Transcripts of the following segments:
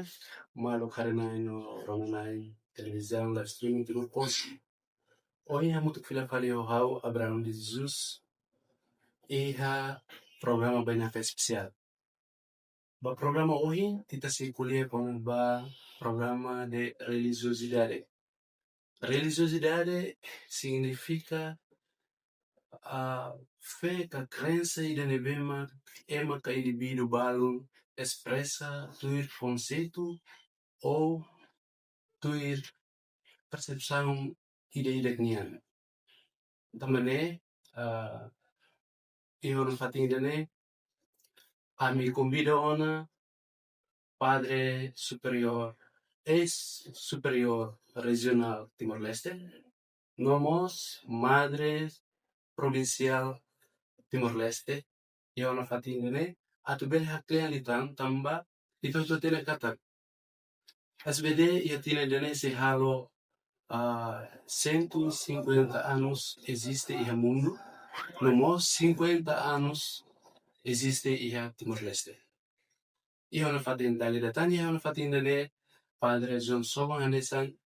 dia, malo karena ino ronganai televisão live streaming tu post. Oia muito filha falei how Abraão de Jesus iha programa banyak especial. Ba programa hoje kita se kuliah com ba programa de religiosidade. Religiosidade significa a fé, a crença e da nebema ema ka indivíduo balun expressa tuir conceito ou tuir percepção ide-ide nian. Tamane ihon fating dane ami convido ona Padre Superior ex-superior regional Timor-Leste, nomos Madre Provincial Timor-Leste, ihon fating dane atu bel haklean litang tamba itu tene katak SBD ia tiene dane se halo 150 anos existe iha mundo, no 50 anos existe iha Timor-Leste. Iha na fatin dali datan, iha na fatin dali Padre John Sobon Hanesan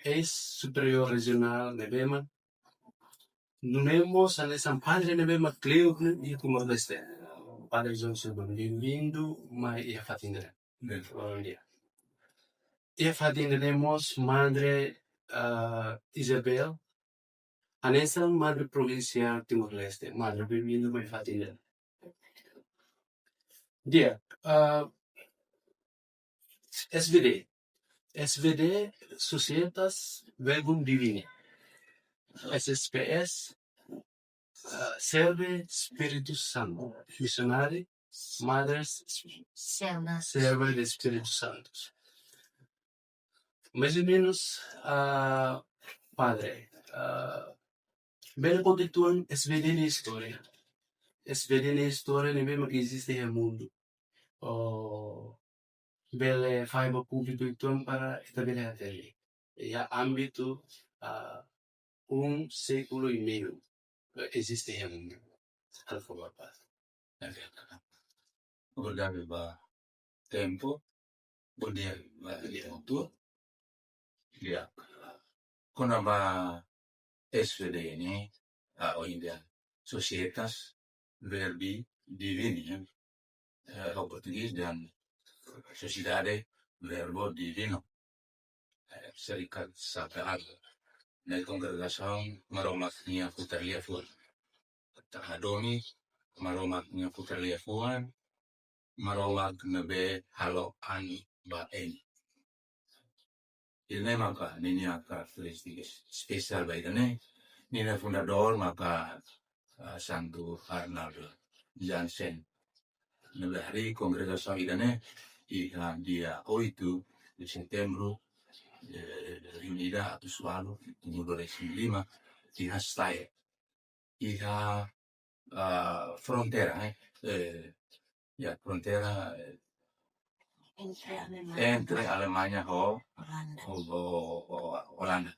es superior regional nebema. Nunemos Hanesan Padre nebema Cleo iha Timor-Leste. Padre John Sobon, bem-vindo, mas iha fatin dali. Bom dia. Iha fatin dali Madre Isabel, Hanesan Madre Provincial Timor-Leste. Madre, bem-vindo, mas fatin dali. Dia, SVD, Societas Verbum Divini. SSPS, Serve Spiritus Santo. Missionary, Mothers, Serve de Espírito Santo. Mais ou menos, Padre, bem conteúdo SVD na história. SVD na história nem mesmo que existe no mundo. Bele faiba público itu para estabelecer ali. Ya âmbito século e meio existe no mundo. Alfa paz. Obrigado ba tempo. Bom dia ba tempo. Ya. Kona ba SVD ini India Societas Verbi Divini au português dan Sociedade Verbo Divino. Serikat Sagrada na congregação Maromaknya Putaria Fuan. Tahadomi Maromaknya Putaria Fuan. Maromak nebe halo ani ba eni. Ini maka nini karakteristik spesial baiknya. Nini fundador maka Santo Arnaldo Jansen. Nebe hari congregação idane iha dia 8 de setembro reunida a Sualo em 2005 iha Steyr. Iha frontera frontera entre Alemania e Holanda.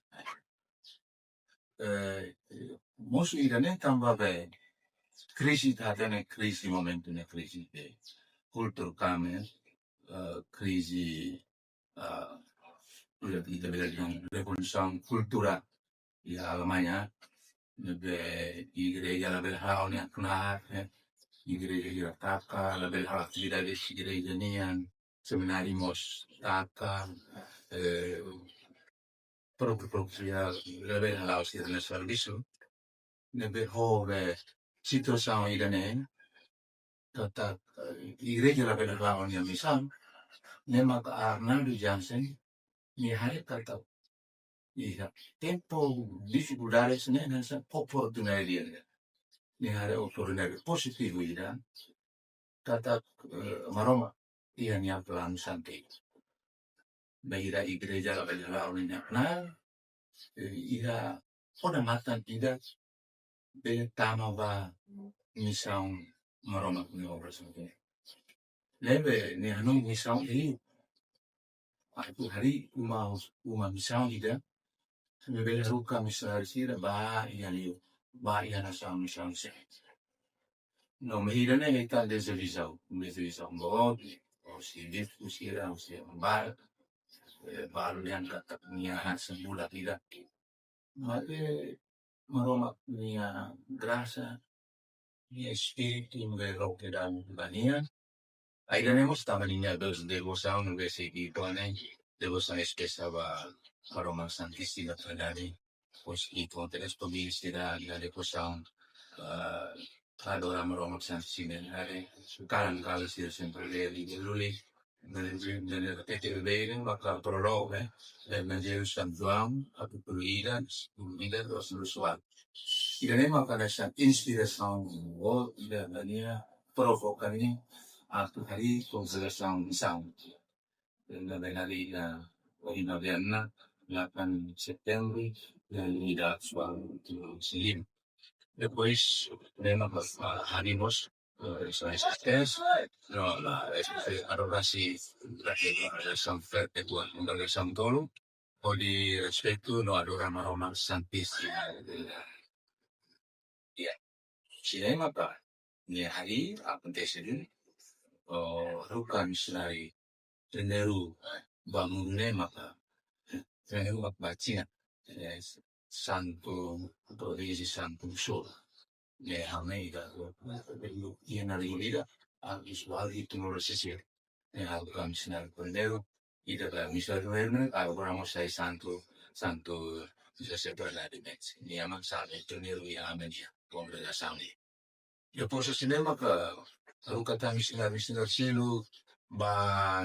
Mosu idane tamba be crisi tatene crisi momentune crisi de cultur kame crisi kita bilang revolusi kultural di Alemania nebe igreja la belhaun yang knar igreja taka la belhaun actividades igreja nian seminarimos taka propria la belhaun sirne servisu nebe hove situação idane tata igreja la belhaun yang misal nema Arnaldo Jansen ni hari kata tempo dificuldades nessa oportunidade ni hari oportunidade positivo ida kata maroma ia ni plan santai baira igreja la bela orangnya nah ida pada matan ida be tama ba missão maroma ni obra santai lebe ni anu missão ini aku hari uma missão ida bebel ruka misal sira ba ia nasa missão se no me hirane eta desvisão bo si diskusi dan si bar baru diangkat niya sebulan tidak maka meromak niya grasa niya spirito invero che dan bania ai tenemos también niya dos devoción que se equipone devoción espesa va Roma Santissima Trinità pues y con tres province la devoción adoramos Roma Santissima Trinità kala sila sempre di luli nel repete bene maka prologue nel Deus San Juan a Puluida Ida dos Lusuan Irene maka sa inspiração o ida mania provocarni a hari konselasang isang na benali na inavianna 8 Setembro del ida suang silim Depois, nós harimos essa existência, arrogasi San Ferdinand del San Tolo, o di respeto no adoramos Roma Santissima. Ya, cinema pa, ni hari acontece dun, o ruka missionary, teneru bangunne maka, teneru bakbacina, Santo, Provinsi Santo Solo. Almeida, y en la divinidad, al visual y tú no lo sé si algo que mencionar con el dedo, y de la misa de verme, ahora a santo, José Bernardo Metz, ni a Mansale, Tonero y a Media, hombre de la Saudi. Yo por eso cinema que, nunca está misionar cielo, va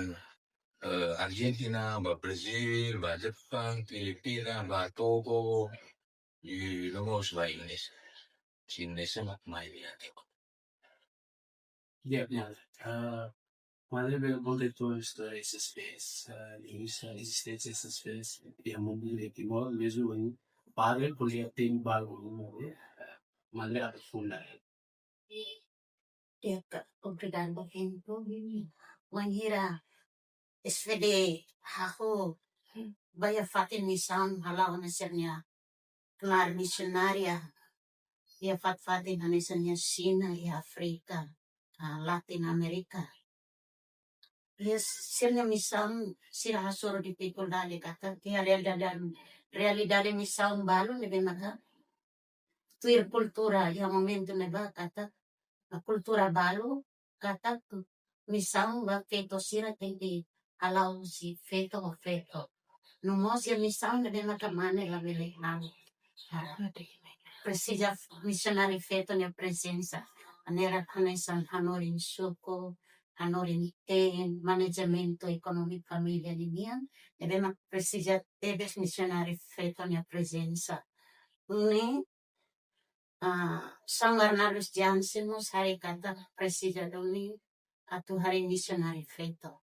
Argentina, va Brasil, va Jepang, Filipina, va Togo, y luego va Indonesia. Indonesia mai Quando abbiamo detto queste spese, l'esistenza di queste spese, abbiamo detto che mo mesmo em padre podia ter bagulho, maneira profunda. Tiap obrigado tempo wangira SVD haho baya fatin misam halau nasernya kelar misionaria ya fatin hanesernya Sina ya Afrika Latin Amerika yes sernya misam sira hasoro di pikul dali kata kia realidade misam balu nebe maka tuir kultura ya momento neba kata kultura balu kata tu misam ba feto sira tenti halau si feto o feto no mosia misam nebe maka mane la vele hau precisa missionari feto ne presenza anera kanesan hanorin suko hanorin ten management economic famiglia di mian nebe maka precisa tebes missionari feto ne presenza ne San Bernardus Jansenus hari kata presida doni atu hari misionari feto.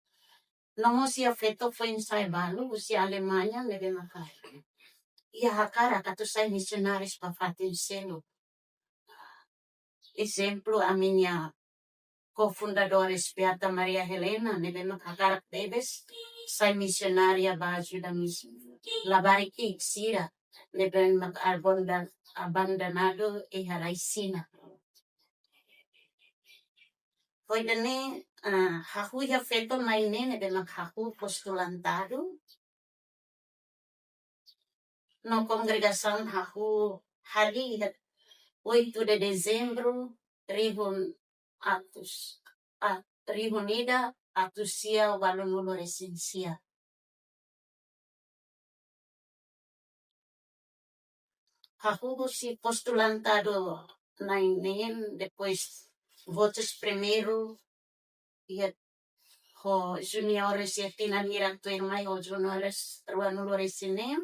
Nomo sia feto foi sai balu usia Alemanya nebe maka. Ia hakara katu sai misionaris pafatin selo. Exemplo a minha cofundadores Beata Maria Helena nebe maka hakara bebes sai misionaria baju da labariki sira nebe maka abandonado e haraisina. Foi dene hahu ya feto maine nebe hahu postulantado no congregação hahu hari 8 de dezembro rihun atus rihunida atusia walunulo resensia. Hahu si postulantado nainen depois votos primeiro ia ho juniores ia tinanira tu irmai ho juniores ruanulo resinem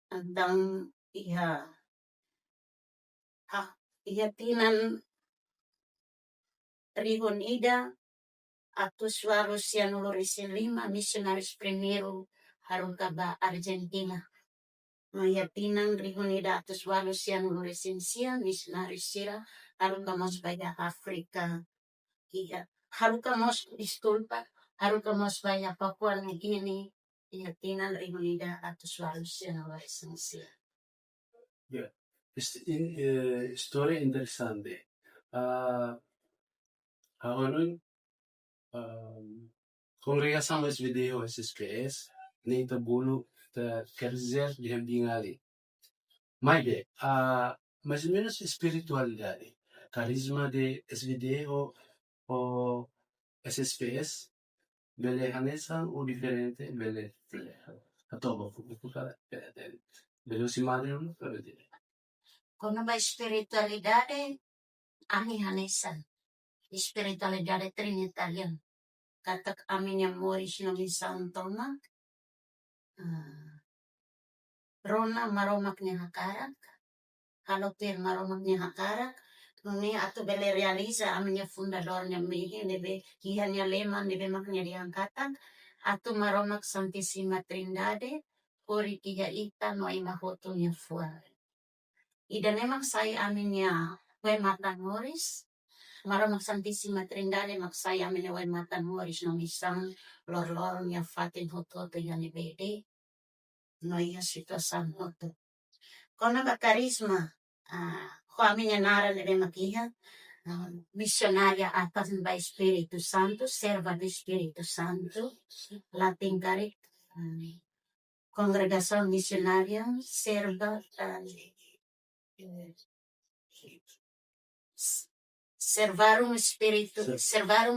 dan ia tinan rihun ida atus waros ianulo resin 5 missionaris primeiro harukaba Argentina. Ia tinan rihun ida atus waros ianulo resensia missionaris sira harukamos baya Afrika. Iya, harukamos disculpa, harukamos baya Papua Nugini, iya tinan rihunida atus waros ianulo resensia. Yeah, storia interessante. Hawanon Congregação SVD ou SSPS, nem tabulo da kerzer de bingali. Mas mais ou menos espiritualidade, carisma de SVD ou SSPS, bele hanesan ou diferente, bele atau bele usimario bele. Kono ba espiritualidade, ami hanesan. Espiritualidade trinitarian. Katak amin yang moris no misang toma. Rona maromak ni hakarak. Halopir maromak ni hakarak. Nuni ato bele realiza amin yang fundadornya mihi nebe hianya lema nebe maknya diangkatan. Ato maromak Santissima Trindade. Ori kiha ita no imahotunya fuar. Ida memang saya aminnya we matan moris. Maromak Santissima Trindade mak saya aminnya we matan moris no misang lor nya fatin hototo yani bede. No iya situasan hoto. Kona ba karisma. Ko aminnya nara nebe makiha. Misionaria atas ba Espiritu Santo, serva do Espiritu Santo, Latin Garik, Congregação Missionária, serva, servarum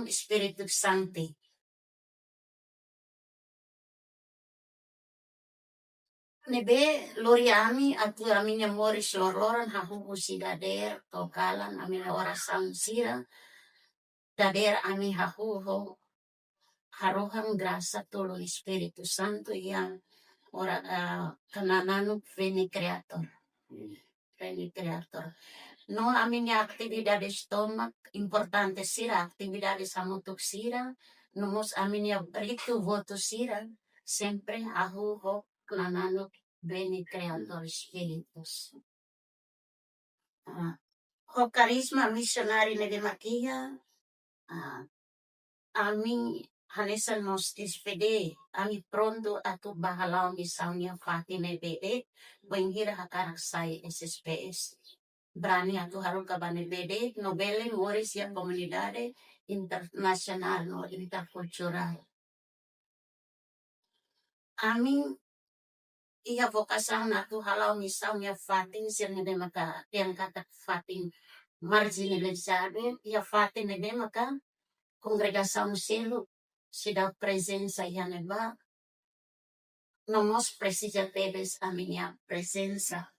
Espiritu Sancti. Nebe loriami atu aminya moris lororan hahuhu si dader tokalan aminya orasan sira dader ami hahuho haroham grasa tolo Espiritu Santo yang ora kanananu veni creator. Veni creator. No aminya actividades stomak importante sira actividades amutuk sira nomos aminya ritu voto sira sempre ahuho kanananu veni creator spiritus. Ho karisma misionari nede makia ami hanesan nostis fede ami pronto atu bahalau misalnya fatine bede wenghira hakarak sai SSPS berani atu harun kabane bede nobele moris yang komunidade internasional no interkultural ami iya vokasan atu halau misalnya fatin sirne de maka yang kata fatin marginalizado ia fatin de maka congregação selo se dá presença e aneba nós precisa teres a minha presença.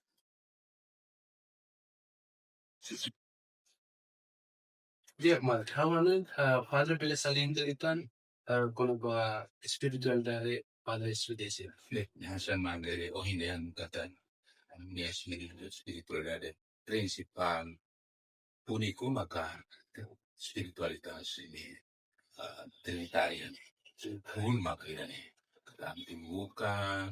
Dia mal kawanan Padre bele salindritan kono ba espiritualidade Padre SVD. Hasan mandere o hindi ang katan ni spiritualidade principal único maka spiritualitas ini trinitarian un makira ni kami timuka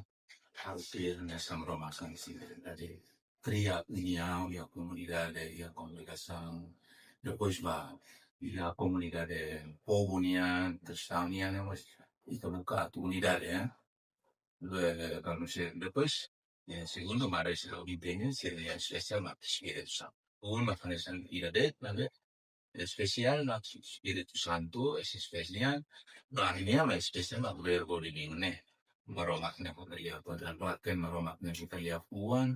hampir nasa romasan sini dari kriya niya ya comunidade ya congregação depois ba ya comunidade povo niya cristão niya mas itu buka tu unidade ya kalau depois segundo marais lo impegno sería especial ma Spirito Santo un ma fanesan irade especial na Spirito Santo es especial bahnya ma especial ma verbo divino ne maromak ne kotalia kotalia maromak ne kotalia puan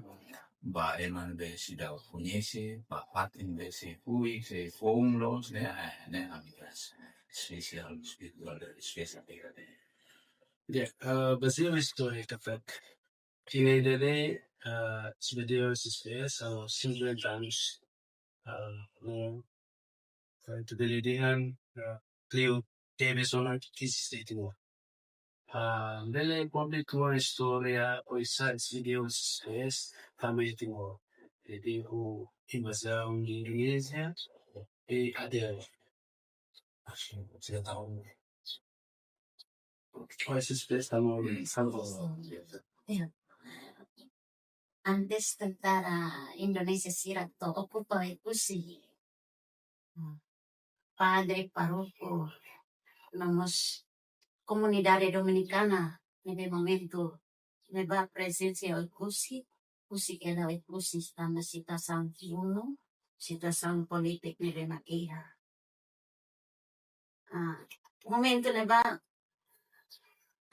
ba eman be sida punyese ba patin be se fui se fomlos ne amigas especial spiritual especial Dia Basil isto katak kinedere SVD SSPS o 50 anos no itu delirihan Clio TV sonar kisi tino. Delle publicò storia o isa videos es family tino. Jadi invasão de igreja e adeus. Saya tahu. Oh, SSPS estamos Antes tentara Indonesia sira to ocupa ikusi padre parroco nomos comunidade dominicana nebe momento neba presencia ikusi kusi keda ikusi standa situação uno situação politik nebe makiha momento neba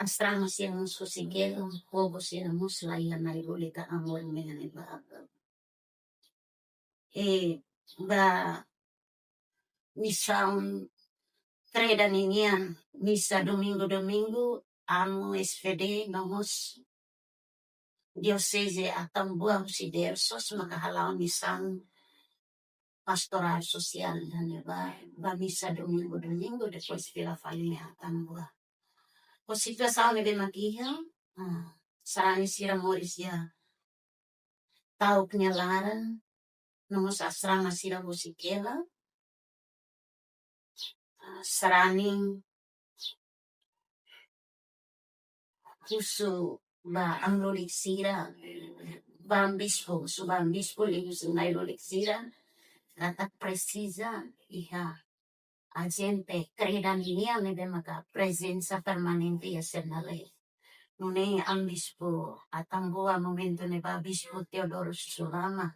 asrama silang susigelo, hobo silang muslaya na ilulita amor mga ibabaw. Ba misang treda ninian, misa domingo, amo SPD, vamos, diocese atambua si dersos, makahalaw misang pastoral sosial, ba misa domingo, después pila fali atambua. O situação de magia, sarani sira moris ya tau penyalaran, nomos asrama sira busikela, saraning kusu ba ang lolik sira, bambispo, subambispo, ligus na lolik sira, ratak precisa, iha, agente, credan linia, nebe maka presenza permanente ya senale. Nune ang bispo, atambua momento ne ba bispo Teodoro Sulama,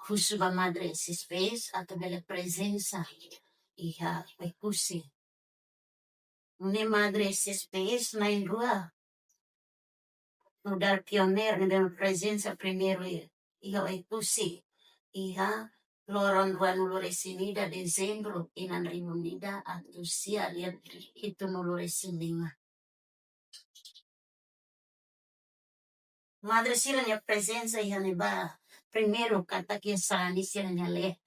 kusu ba madre si space, ato bele presenza, iha, pekusi. Nune madre si space, na indua, nudar pioner, nebe presenza primero, iha, pekusi, iha, loron dua nuluresinida dezembro, inan rimunida, atusia, liat itu nuluresinima. Madre sila niya presenza yani ba primero kata kia sarani sila niya le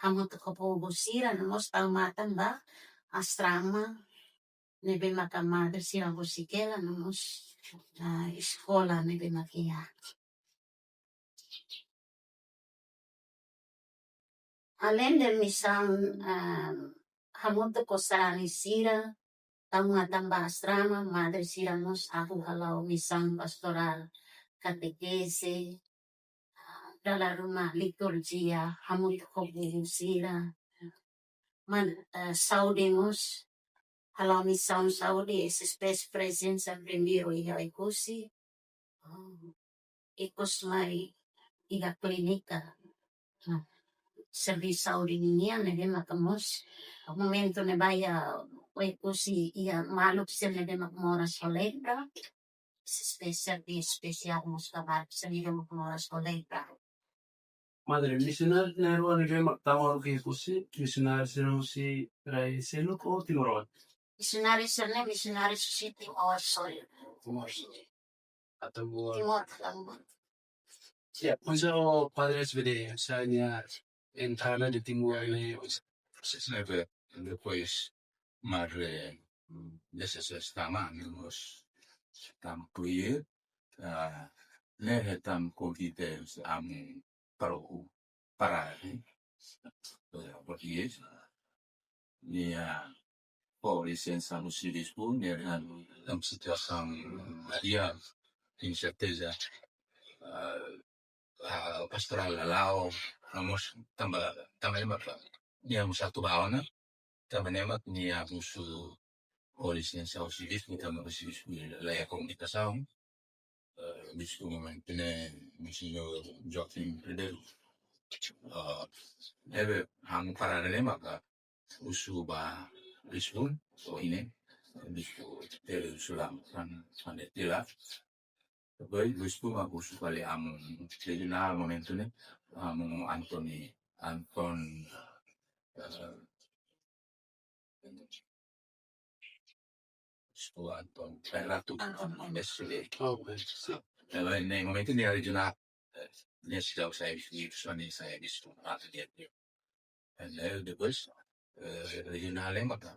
hamu to kapogo sila nos taumatan ba asrama nebe maka madre sila busikela nos iskola nebe makia. Além de missão hamu to ko sarani sila taumatan ba asrama madre sila nos aku halau missão pastoral catequese dalam rumah liturgia hamut kobu sila man saudemos halau missão saudi espécie presença primeiro ia ikusi ikus mai iga klinika servis saudi ninia nebe makamos momento ne baya ikusi ia maluk sel nebe makmoras soledra servis spesial mos kabar selido makmoras soledra. Madre, missionário na rua não vem matar que fosse missionário se não se rai se não ou timorot. Missionário serne missionário susiti or soil. Atau buat. Timor lambo. Ya, o padre SBD, misalnya entrada de timur ini. Sempre depois madre dessas estama nos tam puye ne tam convite am para português e por licença no civismo ne tam situação dia incerteza pastoral lao vamos também dia satu bahana também dia musuh o licença o civismo também o civismo la comunicação visto momento ne misino Joaquim Pedro ebe hang paralele maka usu ba Lisbon so ini visto Pedro Sulam kan tila poi Lisbon aku usu kali am regional momento ne am Anton Anton Ratu Nestle. Nei momenti nella regionale nel saya vissuto saya vissuto atau dia and depois regionale maka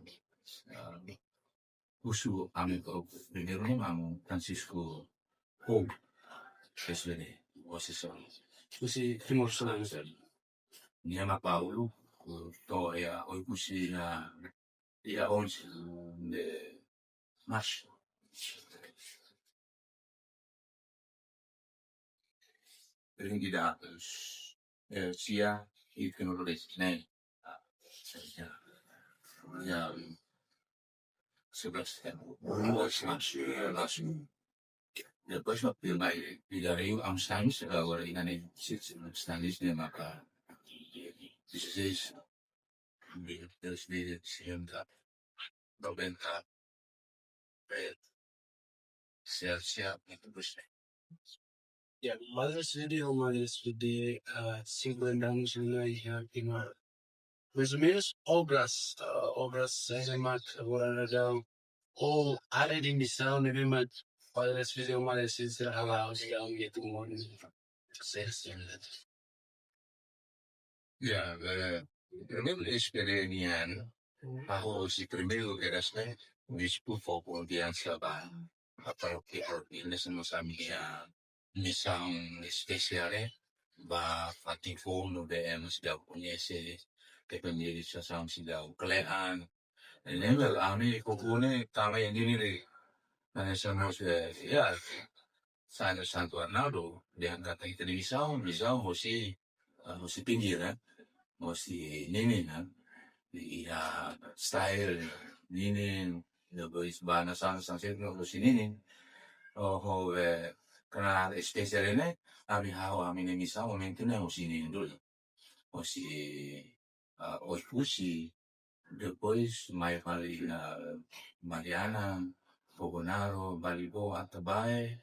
usu amigo primeiro nome amo Francisco Hope SVD você só Fosse timor solar. Niama Paulo to ya oikusi ya 11 de março. Candidatos sia e que não né já Sebastian depois vai pilih Amsterdam agora ini Stanis de maka 16 terus di 90 siap-siap itu bos. Ya, majelis video Sigmundang Sungai Timur. Resumir obras hemat orang ada di misal lebih mat majelis video majelis halau siang gitu mau Ya, primeiro experienian ako si primeiro erasme bispo foco di ansaba parroquia ordines no samia missão speciale ba fatifo no BM sida conhece che per me di sasam sida klean e nel ami kokune tama ini ri na sono ya Santo Arnaldo diangkat di televisão mesti pinggir mesti nini iya style nini depois bana sang sentro mesti nini ho karena spesial ini ami hao ami ne misa momento ne mesti nini dulu mesti ospusi depois mai kali Mariana Pogonaro Balibo Atabae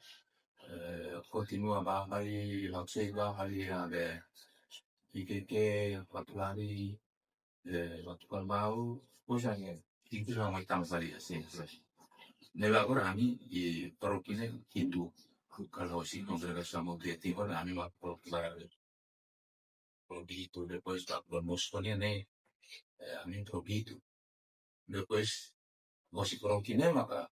continua kali laksai kali ave ikeke fatulari waktu bau usahanya itu sama hitam tadi sih nela orang i perokine Hindu kalau si congregação de timor ami waktu begitu depois waktu mosconia ne ami begitu depois masih perokine maka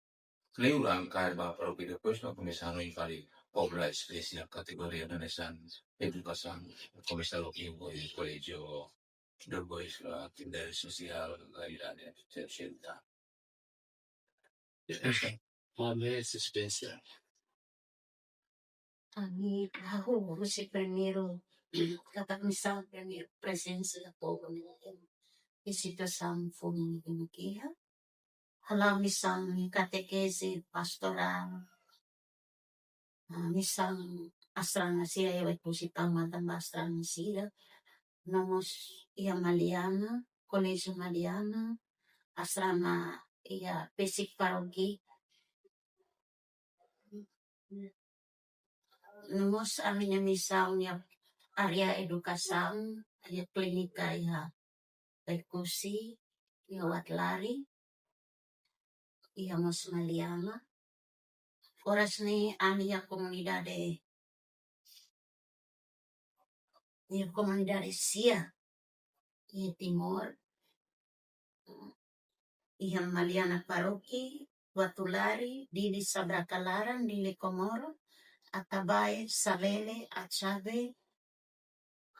Leulang kaya ba perokine depois waktu misalnya yang kali obra spesial kategori Indonesia educação começar o colégio depois atividade social realidade terceira majelis spesial Ani tahu si primeiro kata misal primeiro presença da povo em situação fome e halau misal catequese pastoral misal asrama sia ya pusi pamatan asrama sia nomos ia Maliana Colégio Maliana asrama ia basic paroki nomos aminya misalnya area edukação ia klinika ia kursi ia watlari ia mos Maliana oras ni aminya comunidade sia ia timor ia Maliana paroki Watulari Dili Sabracalaran Dili Komoro Atabae Salele Achabe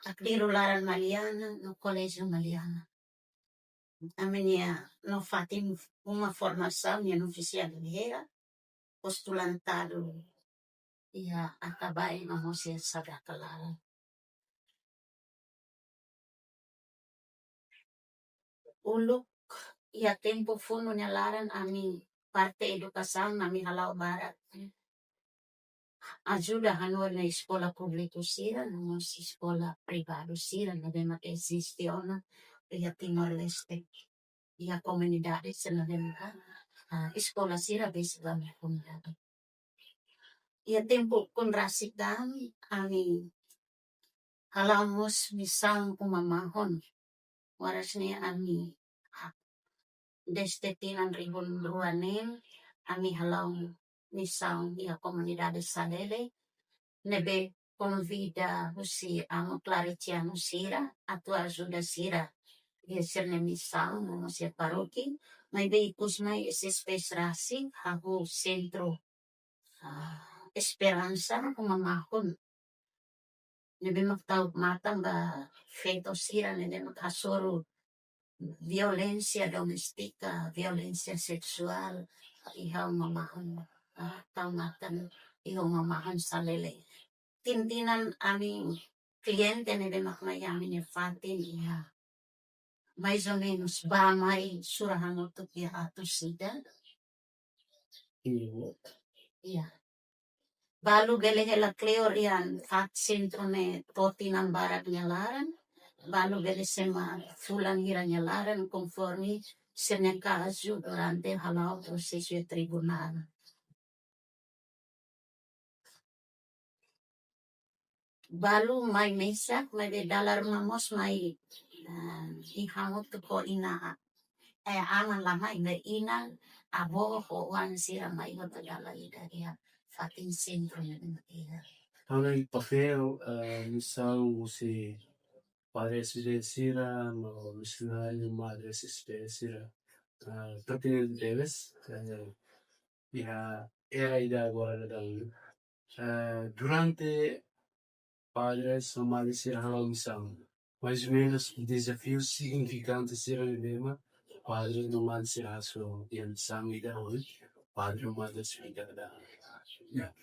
Akdiru Laran Maliana no Colégio Maliana aminha no fatim uma formação no oficial de guerra postulantado ia Atabae no Mosia Sabracalaran uluk ia tempo funo nyalaran ami parte edukação nami halau barat ajuda hanor na escola pública sira na escola privada sira na dema que existe ona ia Timor Leste ia comunidade sena dema escola sira besi kami comunidade ia tempo kun rasikam ami halamos misang umamahon waras ni ami destetinan ribon ruanel ami halau misal ia comunidade Salele nebe convida usi amo claritiano sira atu ajuda sira ia serne misal no sia paroki mai be ikus mai esse spesrasi hago centro esperança umamahon nebe maktau matang ba feto sira nebe makasoro violência doméstica, violência sexual, ihaw mamahon tamatan ihaw mamahon Salele. Tintinan aming kliyente na demakmayami ni Fatin iha. Mais ou menos bamay surahan o tuki ato sida. Iya. Balu gele-gela kleo riyan fat sentro ne totinan barat nyalaran. Balu gele sema fulan hira nyalaran conforme sernya caso durante halau processo de tribunal. Balu mai mesak mai de dalar mamos mai ihamot ko ina aman lama ina ina abo ko wan sira mai ko dala ida ya fatin sentro ina. Ahora el papel, missão se parece desira, no missionário madre se desira. Terpilih Davis, ya era ida agora da durante padres somali será a missão. Mais ou menos desafios significantes será o tema. Padre normal será a missão ida hoje. Padre normal será da. Ya,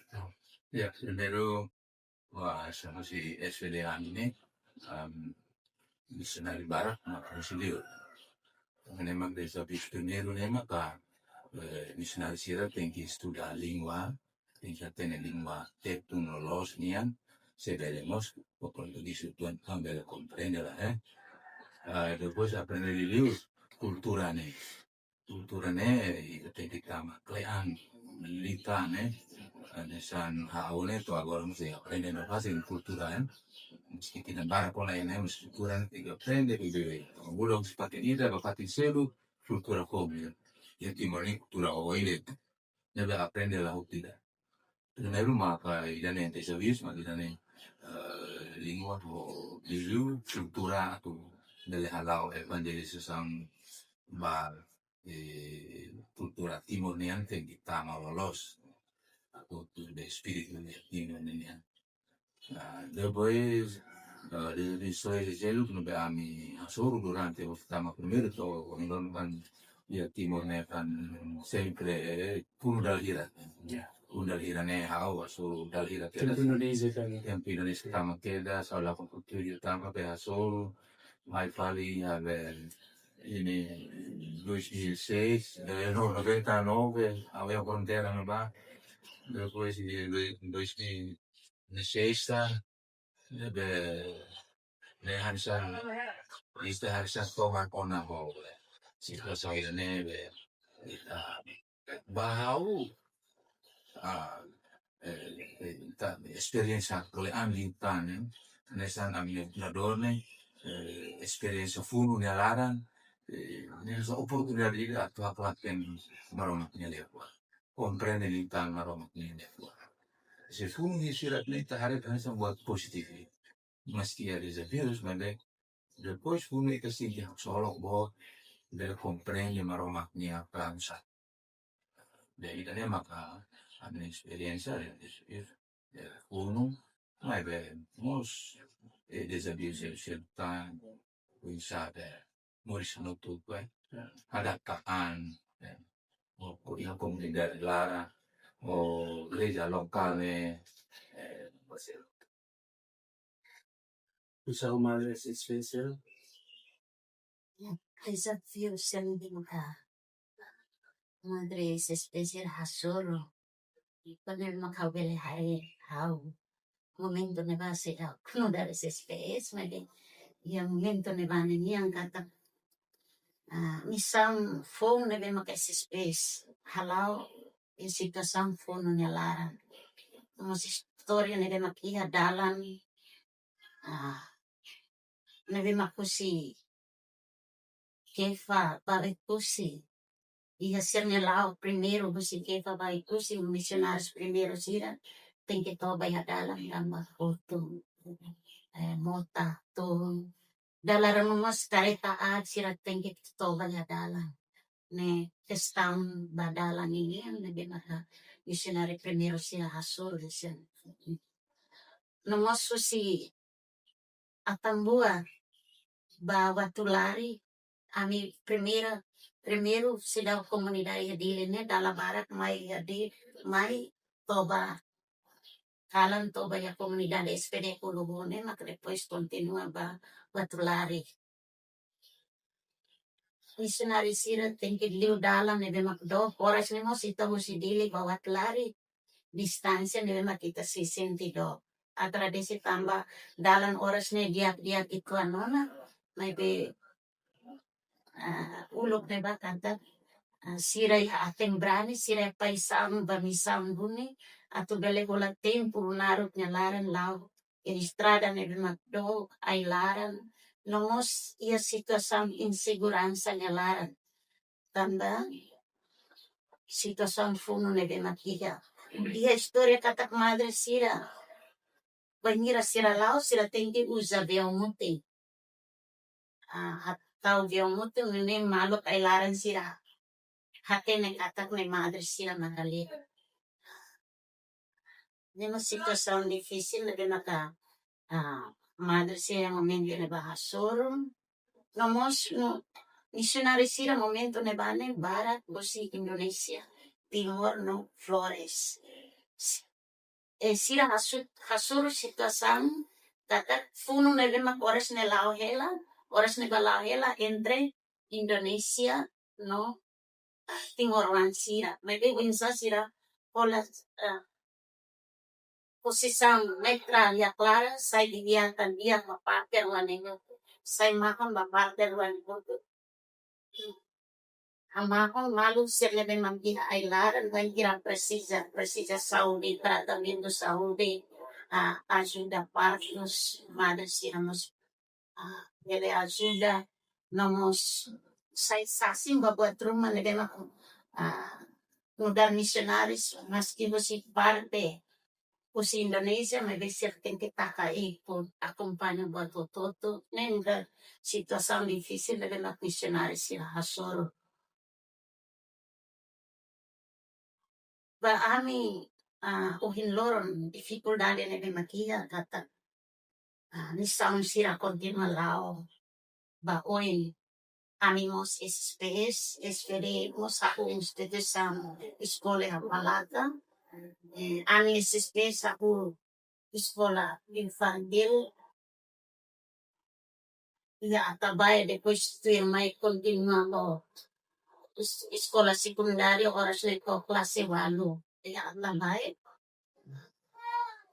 ya, primero, sama si SPDA ini, missionari barat, maka sendiri. Memang desafio pioneiro, memang ka missionari sira tem que estudar a língua, tem que ter língua tecnologia nian, sabemos o português tuan também compreende lah, depois aprender livros, cultura ne tem que tambah klean, lita ne, desan haone tu agora mesti aprender bahasa cultura meski tidak bara pola ini mesti cultura tem que aprender que vive. Belum sepakai ida pakai selu cultura komi, ya timor ini cultura oile, deve aprender lah tidak. Primeiro maka idane desafios maka idane língua tu dulu cultura tu dari halau evangelisasi bar cultura timor nian tem que tama lolos atau tu de espírito timor nian. Depois de soy gelo que no ami asoro durante o pertama primeiro to quando kan ya timor ne kan sempre pun dalira. Dalira ne hau asoro dalira que Tempo Indonesia kan. tempo Indonesia tama queda sala con cultura tama pe asoro mai fali ini 2006 no 99 avevo con terra no ba depois di 2006 ne harsan iste harsan toma kona ho sila sa neve bahau esperienza con le ambientane nesan ambientadone esperienza funu ne alaran nella opportunità di attuare maroma nelle comprende l'intan maroma nelle se funu di sira netta hari kan buat positif meski ada desafios mas depois funu que se solo bo de comprende maroma nia plansa de idane maka an esperienza de funu mai be mos desafios certain pensate morisano tutto adaptaan o yang comunidad lara o gereja locale Missão madre se especial. Desafio sendinga madre se especial hasolo quando makawele hai hau momento ne base kuno dari se space made yang momento ne bane niang kata misam phone ne bema ke space halau in situação phone ne laran mas história ne bema kia dalan ne bema kusi kefa pare kusi e hacerme lá o primeiro você que vai curso missionários primeiro sira tem que toba ya dalam nama foto mota to dalam mas kareta sira tem que toba ya dalam ne questão badalan ini yang lebih maka missionário primeiro sira hasul sen nomos si atambua bawa tulari ami primeiro se dá a comunidade dele né da barat mai di mai toba kalan toba ya comunidade SPD Kulubone mas depois continua batulari missionário sira tem que liu dalam ne bema do horas ne mos ita musi dili bawa lari distância ne bema kita si sentido a tradisi tambah dalam horas ne dia itu anona mai be ulog na ba kanta siray ating brani siray paisam bamisam buni ato bele wala tempo narot niya laran lao ilistrada na bimakdo ay laran nomos iya sitwasyon insiguransa niya laran tanda sitwasyon funo na bimakiya iya istorya katak madre sira bangira sira lao sira tinggi uza biyamuti tau biyamuti ngene malok ay laran sira hati na katak na madre sira makalit. Nemo sitwasyon difícil na binaka madre sira momento na bahasoro nomos no misionary sira momento na bane barat bosi Indonesia Timor no Flores sira hasuro sitwasyon katak funo na 5 oras na lao hela oras na balao hela entre Indonesia no Timoran sira maybe winsa sira hola posisang netra ya clara say diviatan dia mapater waningo say makon mapater waningo amakon malu sirle be mambiha ay laran wangira precisa Saudi tratamiento Saudi ajuda partos madas iramos ele ajuda nomos say sasim babuat rumah nebe mako mudar misionaris maski si parte Usi Indonesia may besirting kita kaikon akompanya buat toto nenda sitwasyon difícil na mga missionary sila hasoro. Ba ami uhinloron dificuldade na bimakia kata ni sound sila continua lao ba oin animos SPS esperemos ako ustedes sa escola palaga ani SPS ako escola infantil ya atabay depois tu may continuo escola secundaria oras na ito klase 8 ya atabay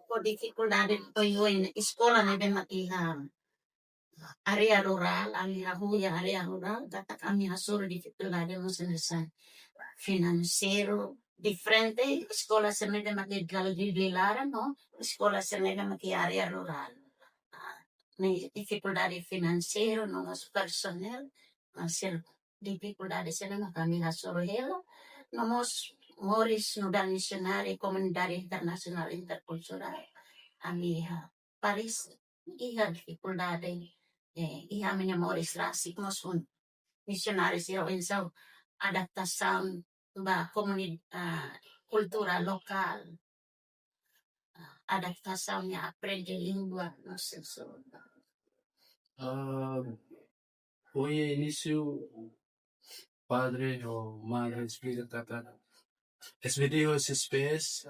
ko dificuldade to yun escola na ben matiham area rural ang hahuya area rural kata kami hasuro dificuldade mo sa financiero diferente escola sa mga magigalilaran no escola sa mga area rural may dificuldade financiero no mas personnel sir dificuldade sila na kami hasorohela no mos moris no dan missionary komunidade internasional interkultural amiha Paris iha dificuldade iha minya moris rasik mos un missionary sila insaw adaptasyon ba komunidad kultura lokal adaptasyon niya aprende lingua no senso Hoy inicio padre o madre explica kata SVD o SPS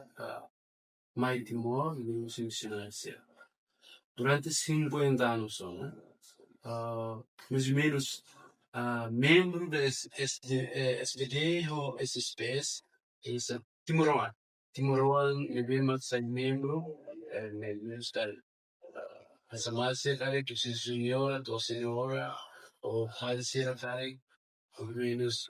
Mai Timor no Indonesia. Durante 50 anos só, né? Mais ou menos membro da SVD ou SPS é Timoran. Timoran é bem mais membro menos da sama sekali tu senhora, tu senhora, ou faz ser kali, ou menos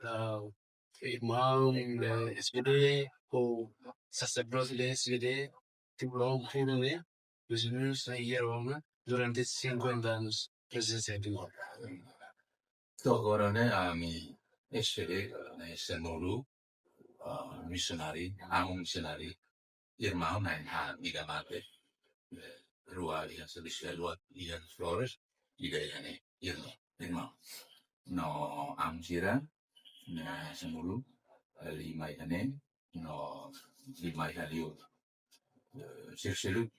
irmão da SVD ou sacerdote da SVD, Timoran puro, né? Mais ou menos aí era durante 50 anos presença de Timor. To orane ami SVD na senolu missionary missionary irmão na migamate rua dia selisih luat dia Flores idayane irmão no amsira na senolu lima ihane no lima ihaliu sirsilu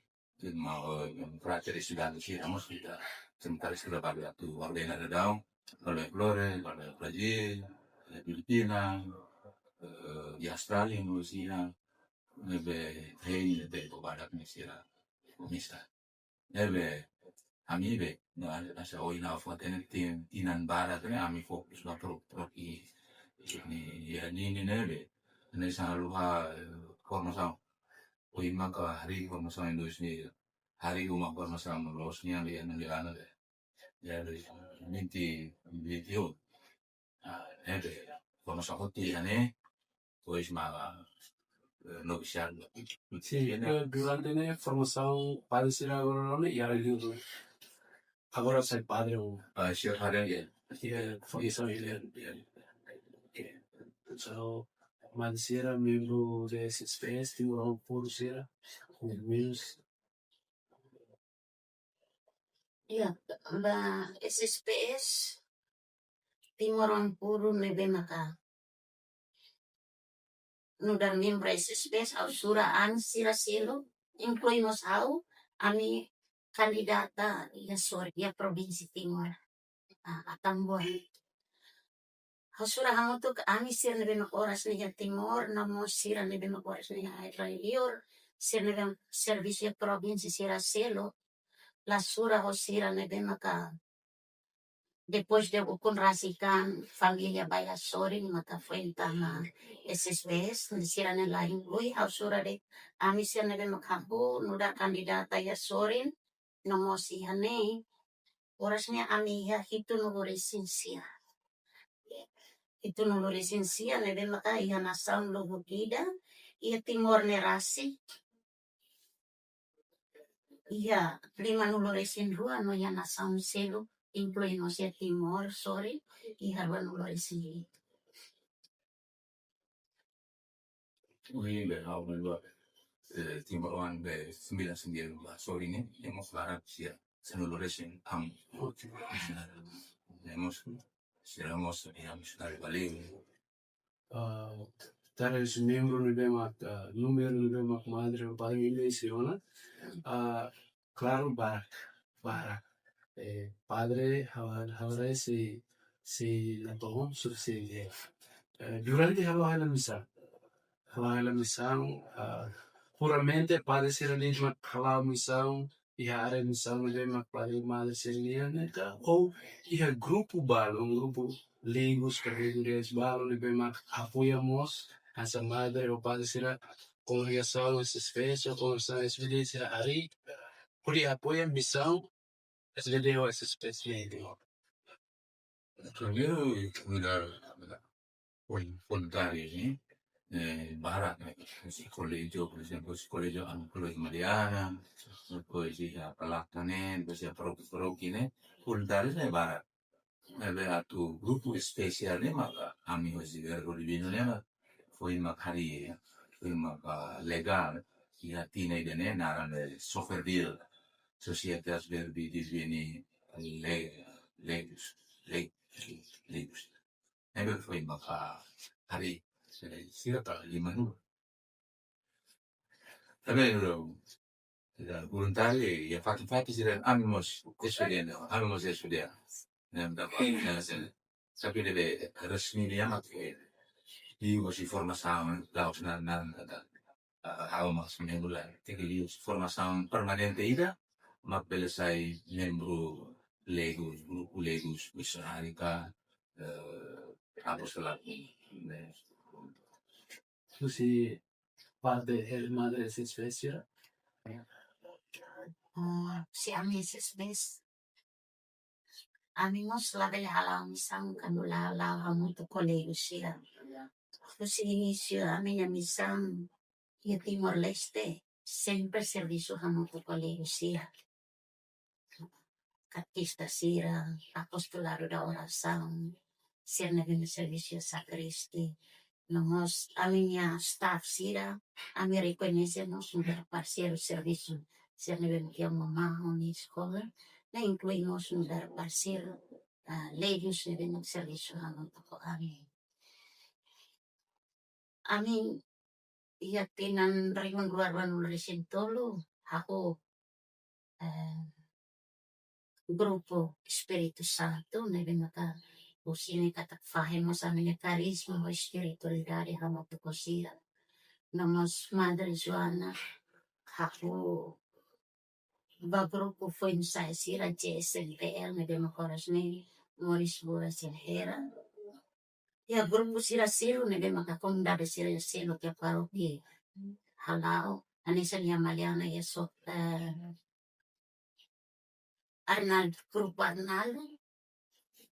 irmão pratere sudah amos kita sementara sudah pada waktu ordena redau oleh Flores oleh Brazil Filipina di Australia Indonesia nebe hei nebe badak mesira misa nebe amibe no asa oina foten tinan barat ne ami fokus na proki ni ya ni nebe ne sa luha formação oima ka hari formação Indonesia hari uma formação losnya lian liana de ya minti video formação rotina, né? Pois uma noviciado. Sì, durante la formazione padre si lavorano e ora agora sei padre o Siap hari ya. formazione so man sera membro de SSPS tem um por sera menos Ya, ba SSPS Timoron Puru nebe maka nudar membro SSPS au sura an sira selo incluímos au ami kandidata ya sorry ya provinsi Timor Atambuan. Hasura hango tu ami sir nebe makoras ni ya Timor namo sira nebe makoras ni ya Lior sir nebe servicio provinsi sira selo la sura ho sira nebe maka depois de ukun rasikan familia baya sorin maka fuenta na SSBS sira ne lain lui hausura de ami sira nebe makabu nuda kandidata ya sorin nomo si hane orasnya ami ya hitu nulo resensia itu nulo resensia nebe maka iya nasam logo kida iya Timor nerasi iya lima nulo resen rua no ya nasam selo incluímos ya Timor sorry y harba nulo resen Ui au dua Timor Wan be 99 sorry ini hemos barat sia senuloresen am hemos seramos missionário valeu. Tara is membro nebe mak numero nebe mak madre o padre mi menciona claro barak padre havara si la tohon sur si durante hava la missão puramente padre ser ali uma hava missão e a área missão nebe mak padre madre ser ali ou e a grupo balo grupo Legos, Carreiras, Balo, Libema, apoiamos essa madre ou padre será congregação, essas festas, congregação, experiência, aí, por aí apoia a missão, esse vídeo, essa espécie de Primeiro cuidar voluntários, né? Barat esse colégio, por exemplo, esse colégio Colégio Mariana, depois a Palata, né? Depois a Paroki, né? Voluntários é barat. Ada tu grupo spesial ni maka kami masih berkolibino ni maka foi makari foi maka legal e a tina idene naran software deal societas verbi disveni legus legus ebe foi maka hari sirata lima nu tapi volontari ya fatti sira amimos estudiar Tapi deve resmi dia mak di si formação laos na mas membulan tinggi formação permanente ida mak belesai membro legos grupo legos missionárica apostolat tu si parte el madre se especie si ami SSBS amigos la del halang misang kanula la hamuto kolego siya Terus inicio a minha missão em Timor-Leste sempre serviço hamuto kolego siya Catista sira apostolado da oração ser na serviço sacristi nós a minha staff sira a me reconhecemos no parceiro serviço ser na que mamá na escola na incluímos no parceiro legios no serviço hamuto ko amin iya tinan ringon luar resintolo ako grupo Espiritu Santo nebe maka usini katak fahemos amine karisma o espiritualidade hamato kosira namos Madre Joana ako ba grupo foi ensaio sira JSNPL nebe makoras ni Moris Bura Sinhera ya grupo sira silu nebe makakonda de sira silu ke paroki halao anisa niya maliana yesok Arnaldo Grupo Arnaldo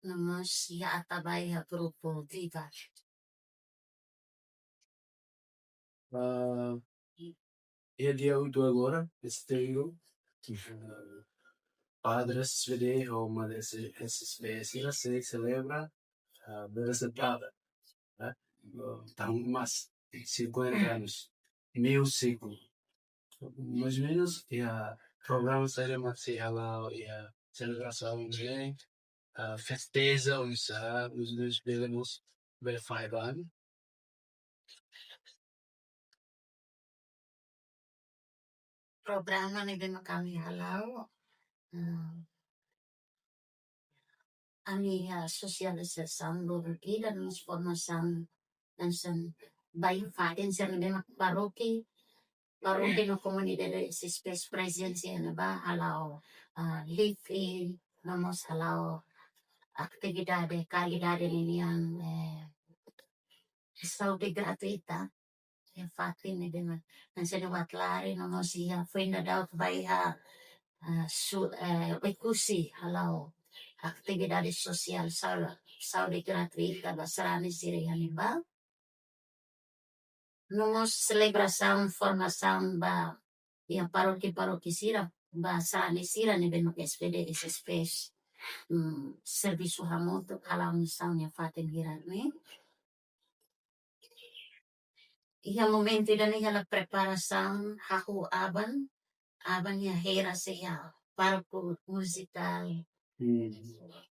Nomos ya atabay ha grupo viva. Dia uito agora, esse trio, padres SVD ou madres SSBS, se celebra beresetada, né? Então, mais 50 anos, meio século. Mais ou menos, e a programa seria mais lá, e a celebração de festeja os dois bebemos verfaiban. Programa ni din kami halaw. Ami sosialisasyon lurgi dan formasan dan sen bayu faden sen din paroki no komunidade space presence na ba halaw live in nomos halaw aktibidade kalidade ninian saudi gratuita. Infatti, non se ne va claro, non sia fino da vai a recursi halau aktividade sosial saudi gratuita basarani siriani ba. Nomos celebração, formação ba yang paroki sira basarani sira ni beno SPD SSPS serviço hamoto halau misão yang fatin hirani. Ia momento dan ia preparação haku aban ya hera siya palco musical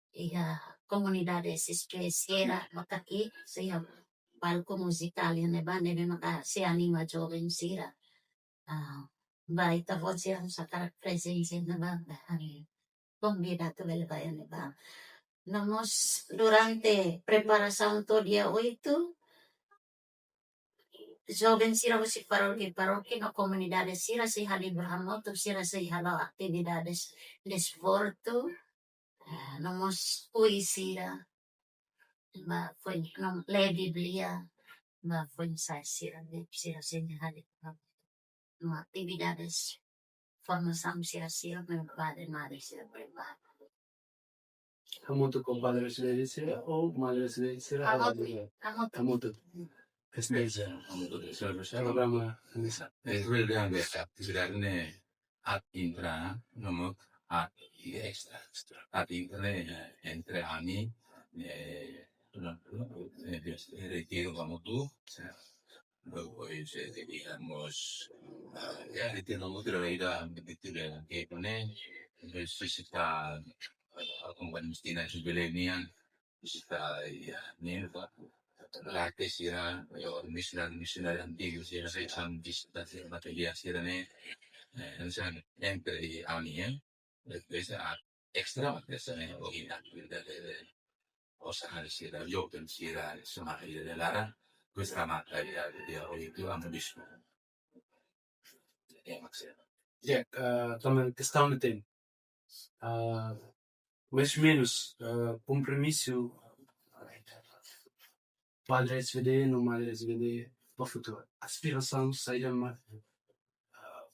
iya komunidade SSPS hera makaki siya palco musical yan ba nebe maka si anima joven sira ba ita voz siya sa karak presensi na ba convidato ba yan ba nomos durante preparação to dia 8 joven sira si paroki no comunidade sira si halibrahamoto sira si halo actividades desporto nomos poesia ma foi nom le biblia ma foi sa sira si hali no actividades formação sira meu padre madre sira prepara Hamoto com padre SVD ou madre SVD hamoto. Festeja. Programa nisa. Redan besar sebenarnya at intra nomor at extra at intra entre ani retiro vamos tú luego digamos ya retiro vamos tú la vida que pone necesita accompagnare Stina su Belenian necesita ya nerva la che si era missionario antico si era sempre di batteria si era non sa sempre di anni questa extra ma questa è o sa si era Jopen si era insomma dell'ara questa materia di oggi più hanno visto Ja, também questão de tempo. Mais ou menos, compromisso padre SVD, no madre SVD, para o futuro. Aspiração seria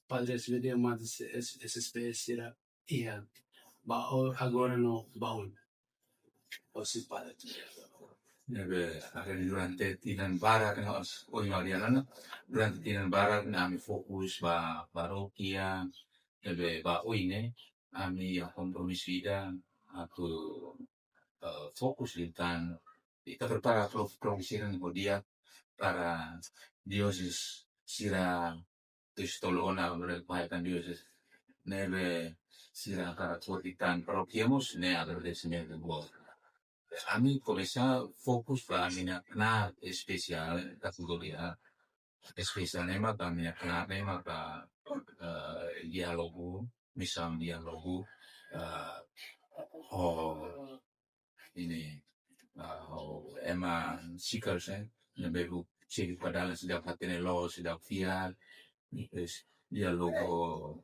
padre SVD, madre SSPS, será ia. Agora no baú. Ou se padre. Durante tinan barat o Mariana durante tinan barat nami fokus ba parokia ba oine ami kompromis vida atau fokus lintan kita prepara provisiran dia para diosis sira tistolona berkaitan diosis nebe sira karakteritan parokiamos ne agradecimento buat kami komisa fokus pa amin na spesial kategoria spesial nema kami na nema ka dialogu misal dialogu ini ema sikal sen nebebu sigi padala sidak hatene lo sidak fiat dialogo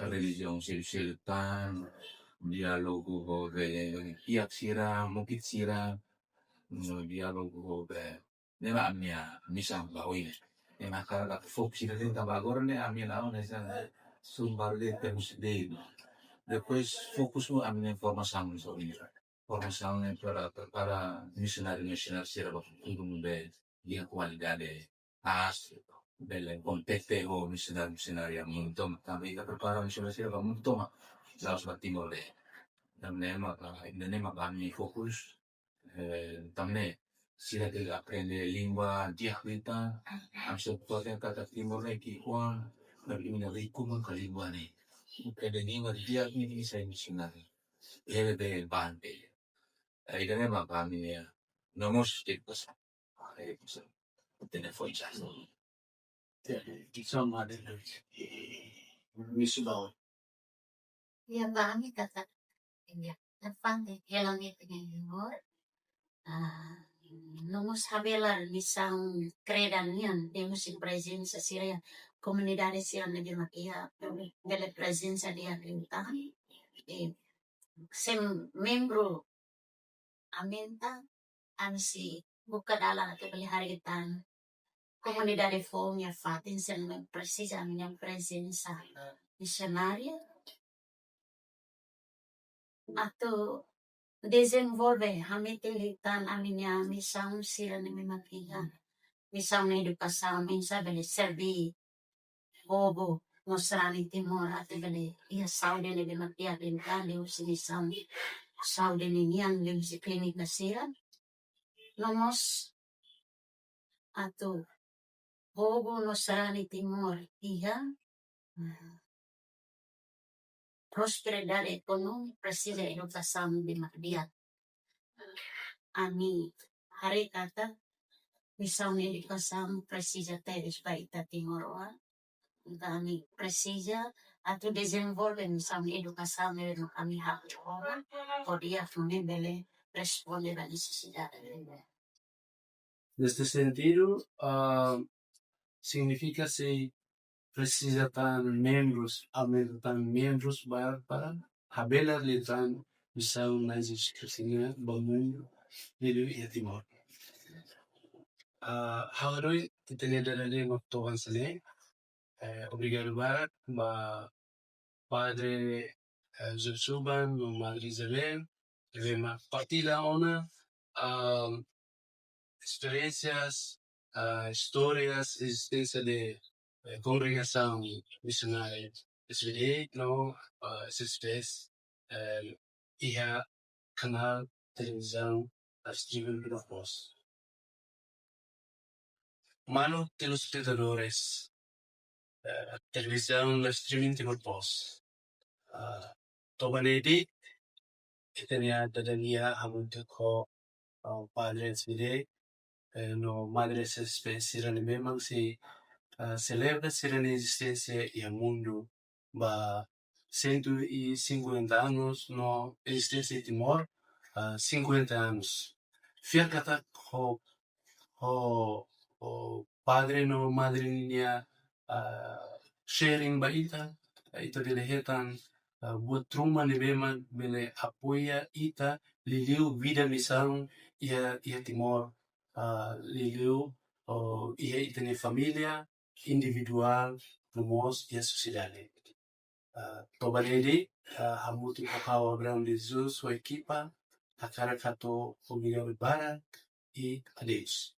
religion siritan dialogo de pihak sira mungkin sira dialogo de nema amia misal bawi nema kala fokus sira tenta bagor ne amia lao nesa sumbar de temos de depois fokus mu amia informação sobre isso misalnya para missionari sira bakung be dia qualidade as belle compete o missionari muito também da prepara missionari sira muito ma laos battimo le tamne ma indone ma kami fokus tamne sila che apprende lingua diacrita am sottoposto kata timor ki kwa per una ricuma con lingua ne prende lingua diacrita sai missionari e be bande idane ma kami ya nomos tipos bisa telepon jasa Insomma, misubao. Ya bami kata ya nafande helangit ngayur. Nomos habelar misang kredan yan demos in presenza siya komunidade siya na di makia bele presenza dia rinta sem membro amenta ansi buka dala ke beli haritan komunidade fong ya fatin sen precisa yang presenza missionaria atau desenvolve hamitilitan aminya misang sila na may makiha misang na edukasyon minsa beli serbi bobo mostrani timor at beli iya saude na di makiha rinta liu sinisang saude ninyan liu si klinik na sila nomos atau bobo mostrani timor iya prosperidade ekonomi presida edukasyon di makdiat ani hari kata misal ni edukasyon presida teres baita timoroa dani presida atau desenvolve misal ni edukasyon ni kami hak orang o dia fune bele responde la necesidad. En este sentido, significa si precisa tan miembros, aumentar miembros para habelar litan bisa unajis kristina bangun lidu ya timor. Hawaroi kita lihat dari waktu sini, obrigado Barak, Padre Zubsuban, Madre Isabel, Rema Partila ona, experiencias, historias, existencia de congregación misionaria. SVD, no, SSPS, hija, canal, televisión, streaming grupos. Mano de los espectadores, televisión, streaming de grupos. Tobanedi, tenía todavía hamuntuko padre SVD, no madres SSPS, memang si celebra ser en existencia y el mundo va 150 años no existencia de Timor 50 años. Fíjate o padre no madre niña sharing baita itu dilihetan buat rumah ni memang bele apoya ita liliu vida misang ia Timor liliu ia ita ni familia individual nomos ia sociedade. Tobaledi hamutu pakawa Abraham de Jesus sua equipa akara kato Obrigado Barak e adeus.